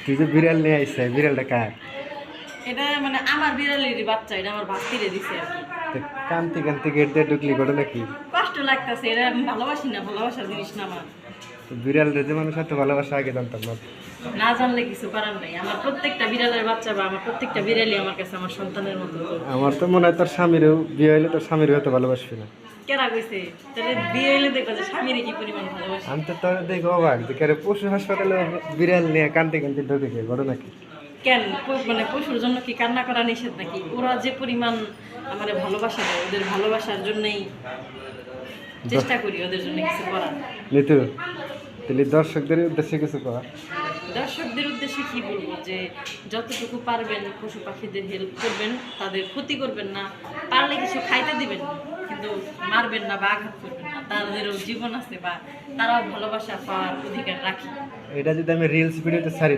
তুই যে বিড়াল নিয়ে আইছে বিড়ালটা কার? এটা মানে আমার বিড়ালেরই বাচ্চা, এটা আমার ভাস্তিরে দিছে আর কি। তো কান্তি কান্তি গেট দিয়ে ঢুকলি ঘটনা কি? কষ্ট লাগতেছে, এটা আমি ভালোবাসি না, ভালোবাসার জিনিস না আমার। তো বিড়াল রে যে মানুষ এত ভালোবাসা আগে জানতাম না। না জানলে কিছু করার নাই, আমার প্রত্যেকটা বিড়ালের বাচ্চা বা আমার প্রত্যেকটা বিড়ালই আমার কাছে আমার সন্তানের মতো। আমার তো মনে হয় তোর স্বামীরও বিয়ে হইলে তোর স্বামীরও হয়তো ভালোবাসবি না। কেরা কইছে? তাহলে বিয়ে হইলে দেখবো যে স্বামীরে কি পরিমাণ ভালোবাসি। আমি তো তোর দেখে অবাক যে কেন পশু হাসপাতালে বিড়াল নিয়ে কান্তি কান্তি ঢুকে গিয়ে ঘটনা কি? কেন মানে পশুর জন্য কি কান্না করা নিষেধ নাকি? ওরা যে পরিমাণ আমার ভালোবাসা দেয়, ওদের ভালোবাসার জন্যই চেষ্টা করি ওদের জন্য কিছু করার। নিতু তাহলে দর্শকদের উদ্দেশ্যে কিছু কর। দর্শকদের উদ্দেশ্যে কি বলবো, যে যতটুকু পারবেন পশু পাখিদের হেল্প করবেন, তাদের ক্ষতি করবেন না, পারলে কিছু খাইতে দিবেন, কিন্তু মারবেন না বা আঘাত করবেন না। তাদেরও জীবন আছে বা তারাও ভালোবাসা পাওয়ার অধিকার রাখে। এটা যদি আমি রিলস ভিডিওতে ছাড়ি